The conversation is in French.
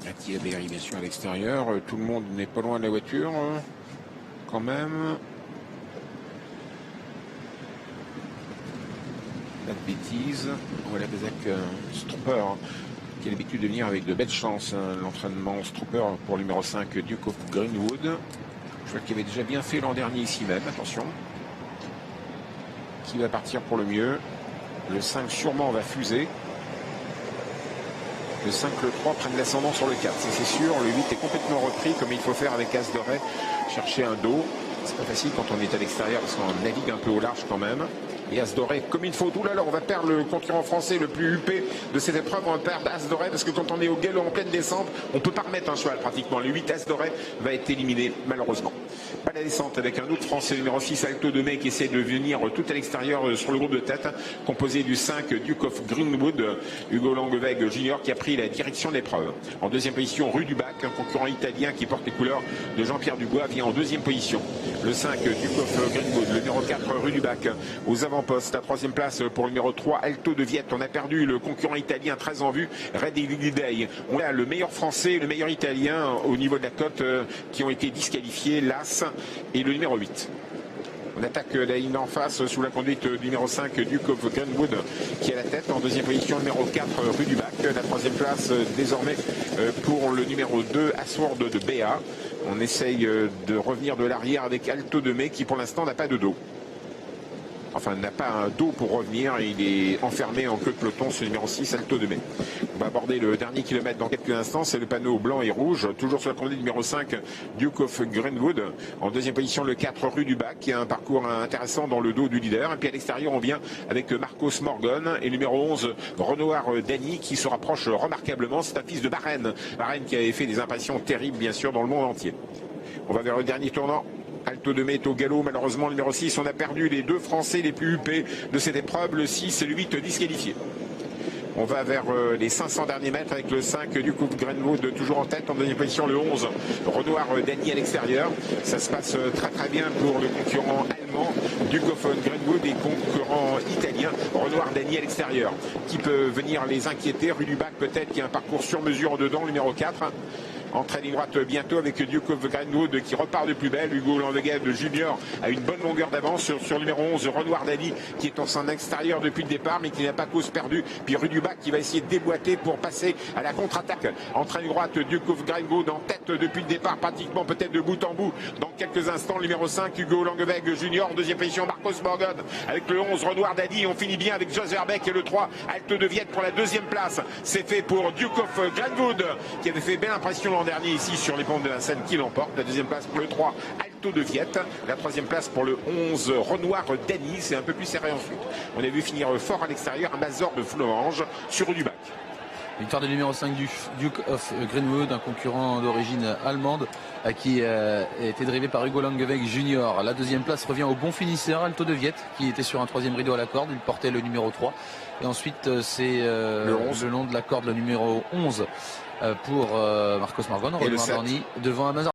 Attila Berry, bien sûr, à l'extérieur. Tout le monde n'est pas loin de la voiture, quand même. Pas de bêtises. Voilà Bezak Strooper, qui a l'habitude de venir avec de belles chances. L'entraînement Strooper pour le numéro 5, Duke of Greenwood. Je vois qu'il avait déjà bien fait l'an dernier ici même. Attention. Qui va partir pour le mieux? Le 5 sûrement va fuser. Le 5, le 3 prennent l'ascendant sur le 4, c'est sûr. Le 8 est complètement repris, comme il faut faire avec As Doré. Chercher un dos. C'est pas facile quand on est à l'extérieur parce qu'on navigue un peu au large quand même. Et As Doré comme il faut. Ouh là là, on va perdre le concurrent français le plus huppé de cette épreuve. On va perdre As Doré parce que quand on est au galop en pleine descente, on peut pas remettre un cheval pratiquement. Le 8 As Doré va être éliminé malheureusement. Pas la descente avec un autre français numéro 6 Alto de Mai qui essaie de venir tout à l'extérieur sur le groupe de tête, composé du 5 Duke of Greenwood, Hugo Langueveg Junior, qui a pris la direction de l'épreuve. En deuxième position, Rue du Bac, un concurrent italien qui porte les couleurs de Jean-Pierre Dubois, vient en deuxième position. Le 5 Duke of Greenwood, le numéro 4 Rue du Bac aux avant-postes. La troisième place pour le numéro 3 Alto de Viette. On a perdu le concurrent italien très en vue, Red Day. On a le meilleur français et le meilleur italien au niveau de la cote qui ont été disqualifiés, l'As et le numéro 8. On attaque la ligne en face sous la conduite du numéro 5 Duke of Greenwood qui est à la tête. En deuxième position, le numéro 4 Rue du Bac. La troisième place désormais pour le numéro 2 Asword de Béa. On essaye de revenir de l'arrière avec Alto de Mai qui pour l'instant n'a pas de dos. Enfin, n'a pas un dos pour revenir. Il est enfermé en queue de peloton, ce numéro 6, Alto de Mai. On va aborder le dernier kilomètre dans quelques instants. C'est le panneau blanc et rouge. Toujours sur la conduite numéro 5, Duke of Greenwood. En deuxième position, le 4, Rue du Bac, qui a un parcours intéressant dans le dos du leader. Et puis à l'extérieur, on vient avec Marcos Morgan et le numéro 11, Renoir Dany, qui se rapproche remarquablement. C'est un fils de Varenne. Varenne qui avait fait des impressions terribles, bien sûr, dans le monde entier. On va vers le dernier tournant. Alto de Mai est au galop, malheureusement le numéro 6, on a perdu les deux Français les plus huppés de cette épreuve, le 6 et le 8 disqualifiés. On va vers les 500 derniers mètres avec le 5 du Duke of Greenwood toujours en tête. En deuxième position, le 11, Renoir Dany à l'extérieur. Ça se passe très très bien pour le concurrent allemand, Duke of Greenwood, et concurrent italien, Renoir Dany à l'extérieur. Qui peut venir les inquiéter? Rue du Bac peut-être, qui a un parcours sur mesure en dedans, le numéro 4. Entrée ligne droite bientôt avec Duke of Greenwood qui repart de plus belle. Hugo Langueveg Junior a une bonne longueur d'avance sur le numéro 11, Renoir Dany, qui est en son extérieur depuis le départ, mais qui n'a pas cause perdue. Puis Rue du Bac qui va essayer de déboîter pour passer à la contre-attaque. Entrée ligne droite, Duke of Greenwood en tête depuis le départ, pratiquement peut-être de bout en bout. Dans quelques instants, le numéro 5, Hugo Langueveg Junior. Deuxième position, Marcos Morgan avec le 11, Renoir Dany. On finit bien avec Joseph Verbeek et le 3, Alto de Viette pour la deuxième place. C'est fait pour Duke of Greenwood, qui avait fait belle impression l'an dernier ici sur les pentes de la Seine, qui l'emporte. La deuxième place pour le 3, Alto de Viette. La troisième place pour le 11, Renoir Dany. C'est un peu plus serré ensuite. On a vu finir fort à l'extérieur un Mazor de Fleurange sur Rue du Bac. Victoire du numéro 5 du Duke of Greenwood, un concurrent d'origine allemande qui a été drivé par Hugo Langueveg Junior. La deuxième place revient au bon finisseur, Alto de Viette, qui était sur un troisième rideau à la corde. Il portait le numéro 3. Et ensuite, c'est le long de la corde, le numéro 11 pour Marcos Morgan. Et le 7 devant Amazon.